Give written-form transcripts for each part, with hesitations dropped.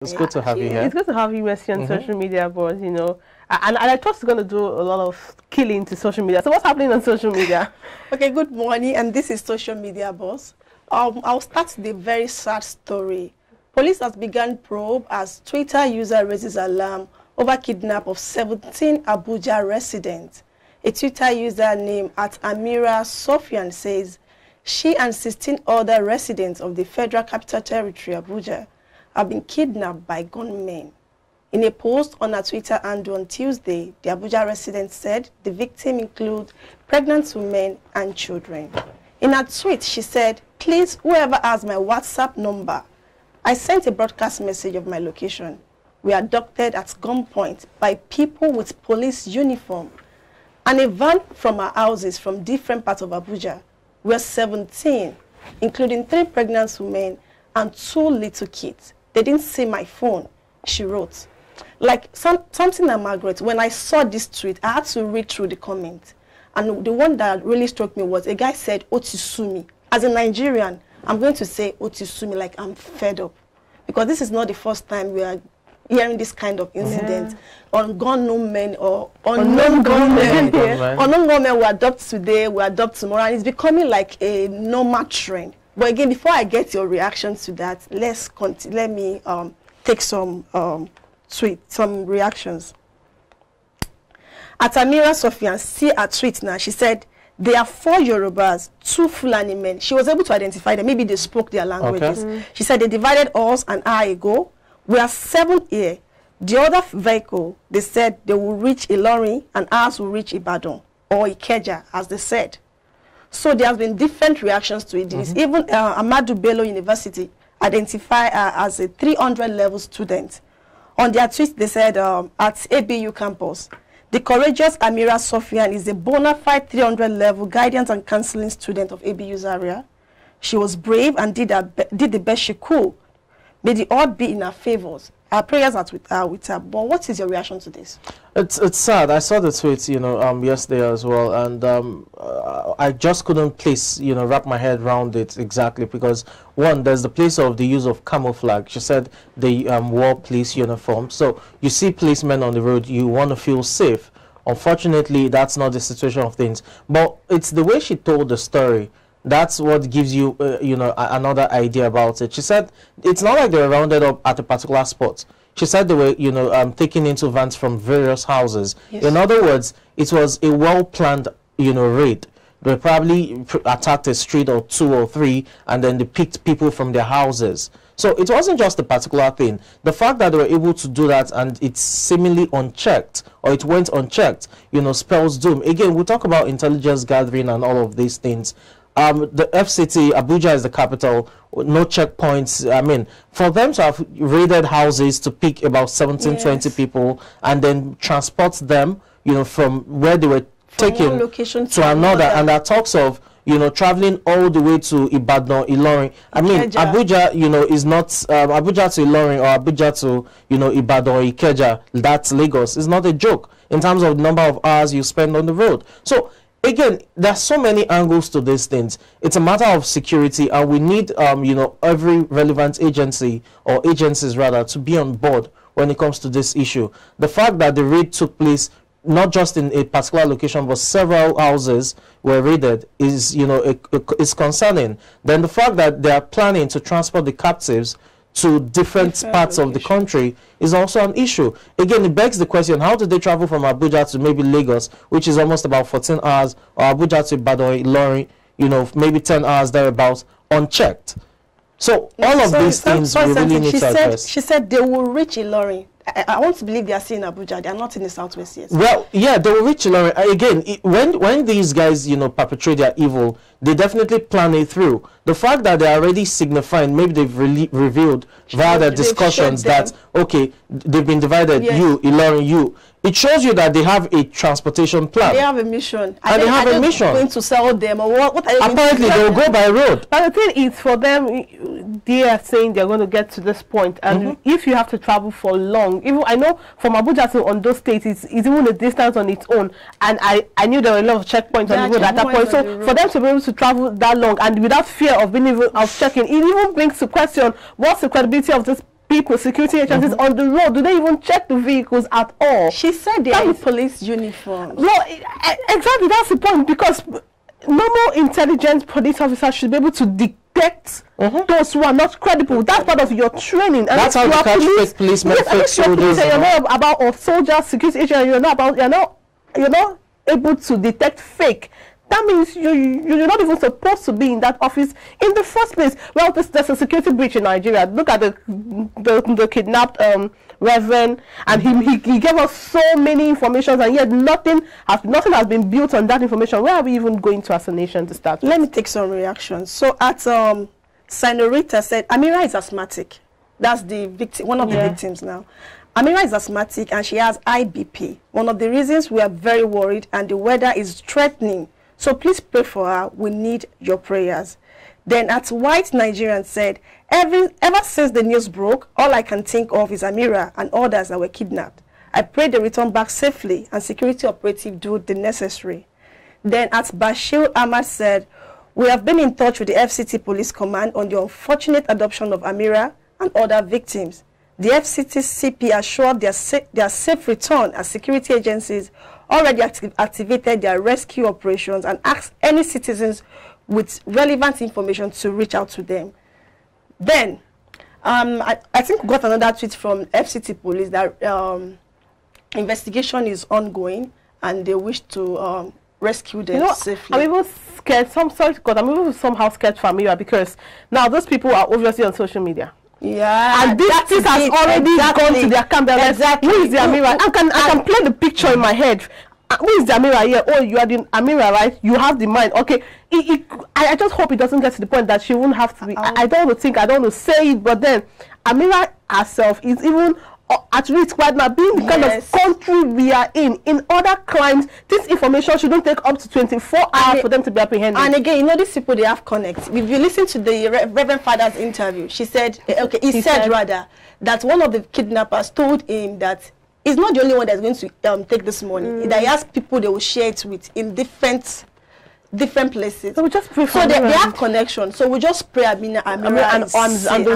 It's good to have you here. It's good to have you, Messi, on social media, but you know, and I trust you're going to do a lot of killing to social media. So what's happening on social media? Okay, good morning, and this is Social Media Boss. I'll start the very sad story. Police has begun probe as Twitter user raises alarm over kidnap of 17 Abuja residents. A Twitter user named @Amira Sofian says she and 16 other residents of the Federal Capital Territory, Abuja, have been kidnapped by gunmen. In a post on her Twitter handle on Tuesday, the Abuja resident said the victim include pregnant women and children. In her tweet, she said, "Please, whoever has my WhatsApp number, I sent a broadcast message of my location. We are abducted at gunpoint by people with police uniform." And a van from our houses from different parts of Abuja were 17, including 3 pregnant women and 2 little kids. They didn't see my phone, she wrote. Like something that Margaret, when I saw this tweet, I had to read through the comments. And the one that really struck me was a guy said, "Otisumi." As a Nigerian, I'm going to say Otisumi, like I'm fed up. Because this is not the first time we are hearing this kind of incident on gunmen or unknown gunmen. Unknown gunmen we adopt today, we adopt tomorrow, and it's becoming like a normal trend. But again, before I get your reaction to that, let me take some some reactions. Amira Sofian, see her tweet now. She said, "There are 4 Yorubas, 2 Fulani men." She was able to identify them. Maybe they spoke their languages. Okay. She said, "They divided us an hour ago. We are 7 here. The other vehicle, they said they will reach Ilorin and ours will reach Ibadan or Ikeja, as they said." So there has been different reactions to it. Even Ahmadu Bello University identified her as a 300 level student. On their tweet, they said at ABU campus, "The courageous Amira Sofian is a bona fide 300 level guidance and counseling student of ABU's area. She was brave and did the best she could. May the odds be in her favors. Our prayers are with her." But what is your reaction to this? It's sad. I saw the tweet, yesterday as well, and I just couldn't wrap my head around it exactly, because one, there's the place of the use of camouflage. She said they wore police uniform. So you see policemen on the road, you want to feel safe. Unfortunately, that's not the situation of things. But it's the way she told the story. That's what gives you, another idea about it. She said it's not like they were rounded up at a particular spot. She said they were, taken into vans from various houses. Yes. In other words, it was a well-planned, raid. They probably attacked a street or 2 or 3, and then they picked people from their houses. So it wasn't just a particular thing. The fact that they were able to do that and it's seemingly unchecked, or it went unchecked, spells doom. Again, we talk about intelligence gathering and all of these things. The FCT, Abuja is the capital, no checkpoints. I mean, for them to have raided houses to pick about 17, 20 people and then transport them, from where they were taken to another. And that talks of, traveling all the way to Ibadan, Ilorin. I mean, Abuja, is not Abuja to Ilorin or Abuja to, Ibadan or Ikeja. That's Lagos. It's not a joke in terms of the number of hours you spend on the road. So, again, there's so many angles to these things. It's a matter of security, and we need, every relevant agency, or agencies rather, to be on board when it comes to this issue. The fact that the raid took place not just in a particular location, but several houses were raided is, is concerning. Then the fact that they are planning to transport the captives to different parts of the country is also an issue. Again, it begs the question, how did they travel from Abuja to maybe Lagos, which is almost about 14 hours, or Abuja to Ibadan, Ilorin, maybe 10 hours thereabouts, unchecked? So all of these things we really need to address. She said they will reach Ilorin. I want to believe they are still in Abuja. They are not in the southwest yet. Well, yeah, they will reach Ilorin. Again, when these guys, perpetrate their evil, they definitely plan it through. The fact that they're already signifying, maybe they've revealed via their discussions that, okay, they've been divided, you, Ilorin, you. It shows you that they have a transportation plan. They have a mission. And they have a mission. Going to sell them, or what are you apparently they will go by road. But the thing is, for them, they are saying they're going to get to this point, and if you have to travel for long, even I know from Abuja to Ondo State, it's even a distance on its own, and I knew there were a lot of checkpoints on the road at that point. So for them to be able to travel that long and without fear of being of checking, it even brings to question what's the credibility of this people, security agencies on the road? Do they even check the vehicles at all? She said they are in police uniform. No, exactly, that's the point, because normal intelligence police officers should be able to detect those who are not credible. That's part of your training. And that's how you catch fake policemen, fake soldiers. You're not about or soldiers, security agents. You're not able to detect fake. That means you're not even supposed to be in that office in the first place. Well, there's a security breach in Nigeria. Look at the kidnapped Reverend, and he gave us so many information, and yet nothing has been built on that information. Where are we even going to as a nation to start? Let me take some reactions. So at Senorita said Amira is asthmatic. That's the victim, one of the victims now. Amira is asthmatic and she has IBP. One of the reasons we are very worried, and the weather is threatening. So please pray for her. We need your prayers. Then at White Nigerian said, ever since the news broke, all I can think of is Amira and others that were kidnapped. I pray they return back safely and security operative do the necessary. Then at Bashir Ahmad said, we have been in touch with the FCT Police Command on the unfortunate adoption of Amira and other victims. The FCT CP assured their safe return as security agencies already activated their rescue operations and asked any citizens with relevant information to reach out to them. Then, I think we got another tweet from FCT Police that investigation is ongoing and they wish to rescue them safely. I'm even scared. I'm even somehow scared for Amira, because now those people are obviously on social media. Yeah, and this has already gone to their camp. Exactly. Who is the Amira? I can play the picture in my head. Who is the Amira here? Oh, you are the Amira, right? You have the mind. Okay. I just hope it doesn't get to the point that she won't have to be. I don't want to think. I don't want to say it. But then, Amira herself is even at risk right now, being the kind of country we are in. In other crimes, this information shouldn't take up to 24 hours for them to be apprehended. And again, you know, these people, they have connect. If you listen to the Reverend Father's interview, she said, he said rather, that one of the kidnappers told him that he's not the only one that's going to take this money. That he has people they will share it with in different places. So we just pray for so they have connection. So we just pray Amira and the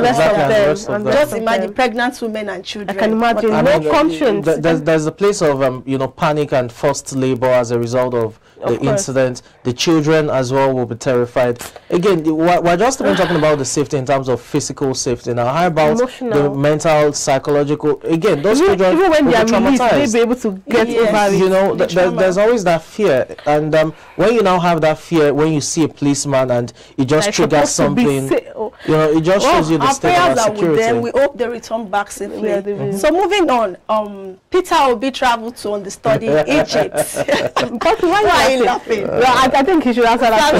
rest of them. Just imagine pregnant women and children. I can imagine. No conscience. There's a place of panic and forced labor as a result of the incident. The children as well will be terrified. Again, we're just even talking about the safety in terms of physical safety. Now, how about the mental, psychological? Again, those children even when will they are be traumatized. Released, they'll be able to get over it. You know, there's always that fear, and when you now have that fear, when you see a policeman and it just triggers something, it just shows you the state of security. With them. We hope they return back safely. So moving on, Peter Obi traveled to understudy Egypt. But why are you laughing? I think he should answer that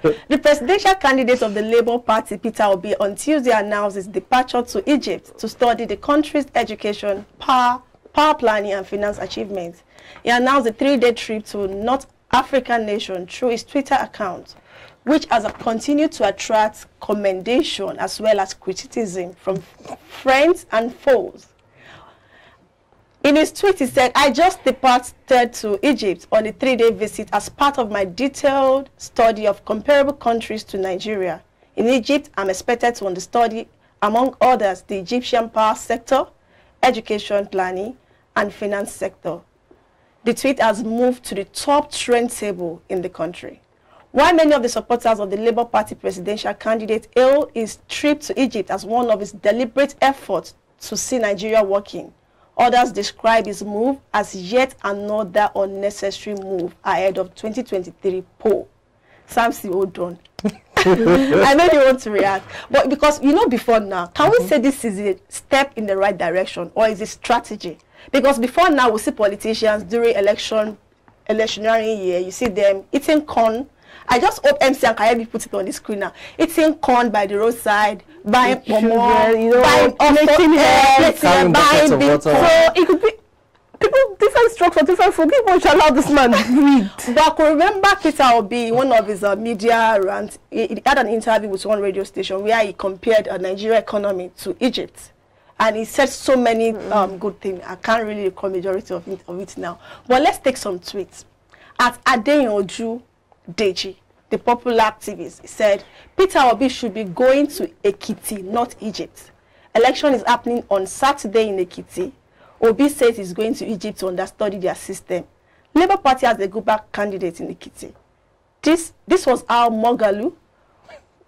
question. The presidential candidate of the Labour Party, Peter Obi, on Tuesday announced his departure to Egypt to study the country's education, power planning and finance achievements. He announced a 3-day trip to North African nation through his Twitter account, which has continued to attract commendation as well as criticism from friends and foes. In his tweet, he said, I just departed to Egypt on a 3-day visit as part of my detailed study of comparable countries to Nigeria. In Egypt, I'm expected to understudy, among others, the Egyptian power sector, education planning, and finance sector. The tweet has moved to the top trend table in the country. While many of the supporters of the Labour Party presidential candidate hail his trip to Egypt as one of his deliberate efforts to see Nigeria working, others describe his move as yet another unnecessary move ahead of 2023 poll. Samson, hold on. I know you want to react, but because before now, can we say this is a step in the right direction or is it strategy? Because before now, we see politicians during electionary year, you see them eating corn. I just hope MC and Kayebi put it on the screen now. Eating corn by the roadside, buying pomo, buying buying big. So it could be people, different strokes for different folk. People should allow this man breathe. But I could remember Peter Obi, one of his media rants, he had an interview with one radio station where he compared a Nigeria economy to Egypt. And he said so many good things. I can't really recall majority of it now. But let's take some tweets. At Adeyoju Deji, the popular activist, he said, Peter Obi should be going to Ekiti, not Egypt. Election is happening on Saturday in Ekiti. Obi says he's going to Egypt to understudy their system. Labour Party has a go-back candidate in Ekiti. This was how Mogalu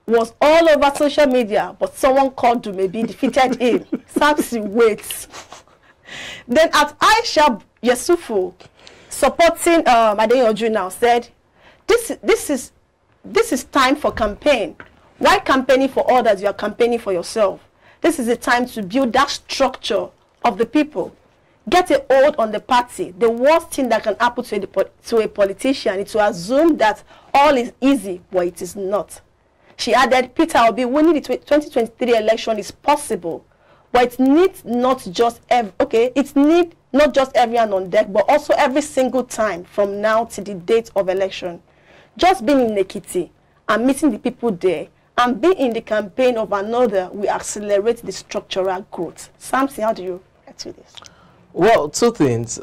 was all over social media, but someone called Dumebi defeated him. Samson waits. Then at Aisha Yesufu, supporting Adeyanju now, said, this is time for campaign. Why campaigning for others? You are campaigning for yourself. This is the time to build that structure of the people. Get a hold on the party. The worst thing that can happen to a politician is to assume that all is easy, but it is not. She added, Peter Obi winning the 2023 election is possible, but it needs not just not just everyone on deck, but also every single time from now to the date of election. Just being in Ekiti and meeting the people there and being in the campaign of another will accelerate the structural growth. Samson, how do you get to this? Well, two things.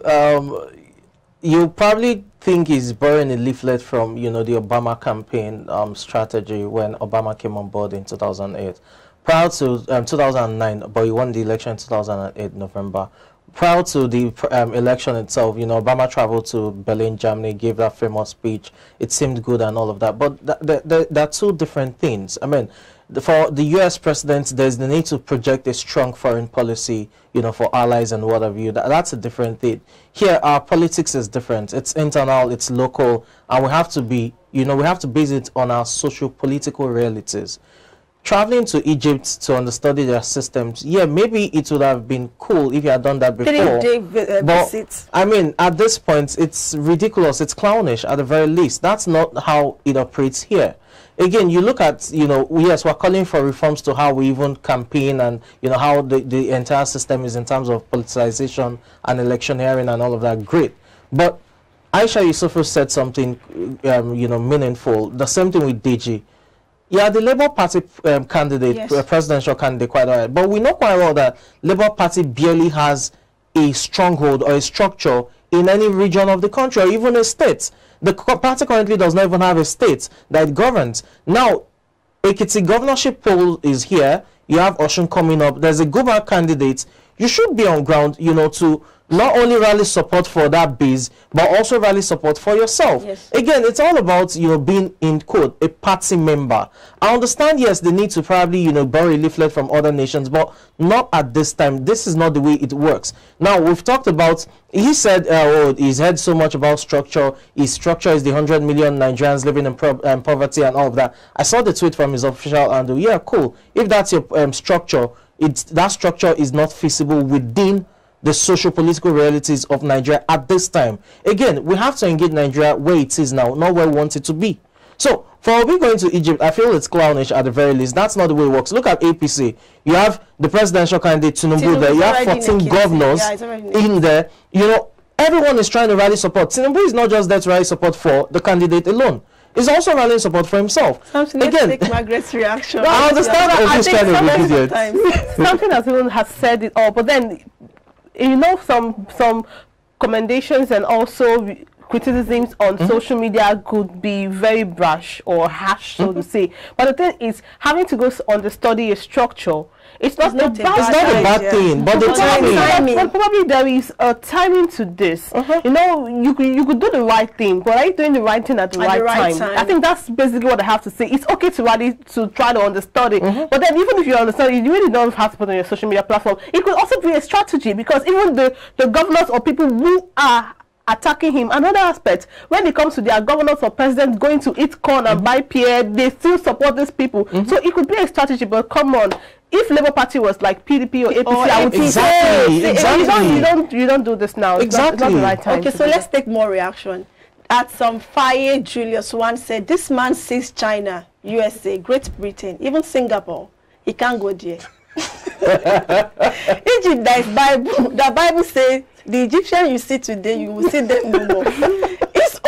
You probably think he's borrowing a leaflet from, the Obama campaign strategy when Obama came on board in 2008. Prior to 2009, but he won the election in 2008, November. Prior to the election itself, Obama traveled to Berlin, Germany, gave that famous speech. It seemed good and all of that. But there are two different things. I mean, for the U.S. president, there's the need to project a strong foreign policy, for allies and what have you. That's a different thing. Here, our politics is different. It's internal, it's local, and we have to be, we have to base it on our socio-political realities. Traveling to Egypt to understudy their systems, yeah, maybe it would have been cool if you had done that before. 3-day visit. I mean, at this point, it's ridiculous. It's clownish at the very least. That's not how it operates here. Again, you look at, yes, we're calling for reforms to how we even campaign and, how the entire system is in terms of politicization and electioneering and all of that. Great. But Aisha Yusufu said something, meaningful. The same thing with DG. Yeah, the Labour Party candidate, Yes. Presidential candidate, quite all right. But we know quite well that Labour Party barely has a stronghold or a structure in any region of the country or even a state. The party currently does not even have a state that it governs. Now, Ekiti governorship poll is here. You have Osun coming up. There's a go-back candidate. You should be on ground, to not only rally support for that base, but also rally support for yourself. Yes. Again, it's all about, being, in quote, a party member. I understand, yes, the need to probably, borrow a leaflet from other nations, but not at this time. This is not the way it works. Now, we've talked about, he said, he's heard so much about structure. His structure is the 100 million Nigerians living in poverty and all of that. I saw the tweet from his official handle. Yeah, cool. If that's your structure, that structure is not feasible within the socio-political realities of Nigeria at this time. Again, we have to engage Nigeria where it is now, not where we want it to be. So, for we going to Egypt, I feel it's clownish at the very least. That's not the way it works. Look at APC. You have the presidential candidate, Tinubu there. You have 14 governors in there. Everyone is trying to rally support. Tinubu is not just there to rally support for the candidate alone. He's also rallying support for himself. Something take Margaret's reaction. I understand that he's trying to be idiot. Something that even has said it all, but then some commendations and also criticisms on social media could be very brash or harsh, so to say. But the thing is, having to go understudy a structure, it's not a bad thing, but the timing. But probably there is a timing to this. You could do the right thing, but are you doing the right thing at the right time? I think that's basically what I have to say. It's okay to try to understudy, but then even if you understudy, you really don't have to put on your social media platform. It could also be a strategy, because even the governors or people who are attacking him, another aspect, when it comes to their governors or presidents going to eat corn and buy pear, they still support these people. So it could be a strategy, but come on, if Labour Party was like PDP or APC, I would think, you don't do this now. Exactly. It's not the right time. Okay, so let's take more reaction. At some fire, Julius one said, this man sees China, USA, Great Britain, even Singapore. He can't go there. Egypt, there is Bible. The Bible says, the Egyptian you see today, you will see them no more. It's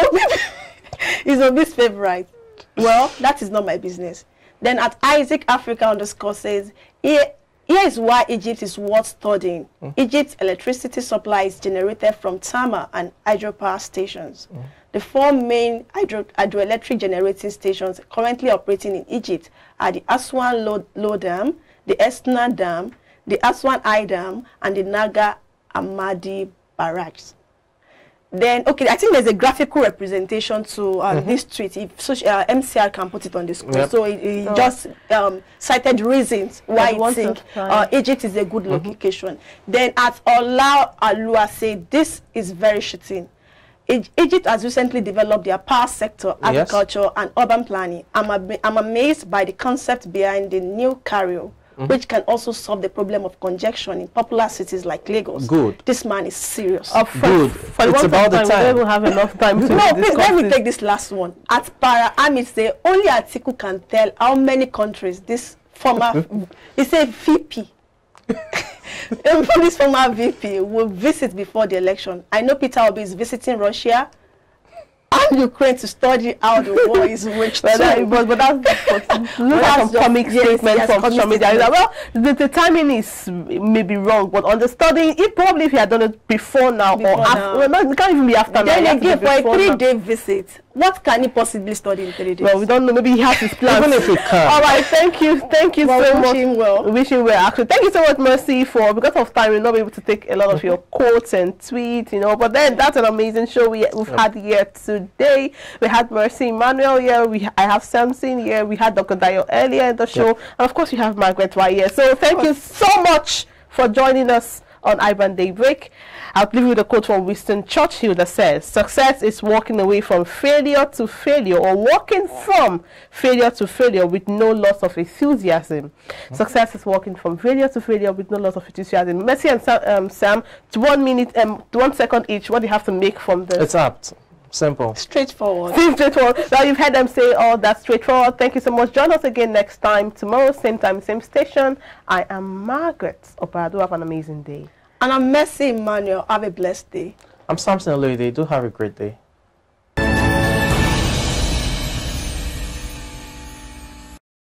Obi's favorite. Well, that is not my business. Then at Isaac Africa _ says, here is why Egypt is worth studying. Egypt's electricity supply is generated from thermal and hydropower stations. The 4 main hydroelectric generating stations currently operating in Egypt are the Aswan Low Dam, the Esna Dam, the Aswan Idam, and the Naga Amadi barracks. Then, okay, I think there's a graphical representation to this tweet. If MCR can put it on the screen. So it just cited reasons why I think Egypt is a good location. Then at Ola Alua say this is very shitting. Egypt has recently developed their power sector, agriculture, and urban planning. I'm amazed by the concept behind the new Cairo, which can also solve the problem of congestion in popular cities like Lagos. Good. This man is serious. Good. It's about the time. We don't have enough time to please, let me take this last one. At Para, Amit say only Atiku can tell how many countries this former, he said VP. This former VP will visit before the election. I know Peter Obi is visiting Russia and Ukraine to study how the war is waged. But that's look at some comic statements from social media. Well, the timing is maybe wrong, but on the studying, probably if he had done it before now or after, well, it can't even be after. Then again, for a 3-day visit, what can he possibly study in 3 days? Well, we don't know. Maybe he has his plans. Even if he can. All right, thank you so much. Wish him well. Wish him well. Actually, thank you so much, Mercy, for because of time we'll not be able to take a lot of your quotes and tweets, you know. But then that's an amazing show we've had here today. We had Mercy Emmanuel here. I have Samson here. We had Dr. Dayo earlier in the show, and of course we have Margaret right here. So thank you so much for joining us on iBrand Daybreak. I'll leave you with a quote from Winston Churchill that says, success is walking away from failure to failure, or walking from failure to failure with no loss of enthusiasm. Success is walking from failure to failure with no loss of enthusiasm. Mercy and Sam, to 1 minute, 1 second each, what do you have to make from this? It's apt. Simple. Straightforward. Straightforward. Now you've heard them say all that straightforward. Thank you so much. Join us again next time, tomorrow, same time, same station. I am Margaret Oparado. Have an amazing day. And I'm Mercy Emmanuel. Have a blessed day. I'm Samson Oloide. Do have a great day.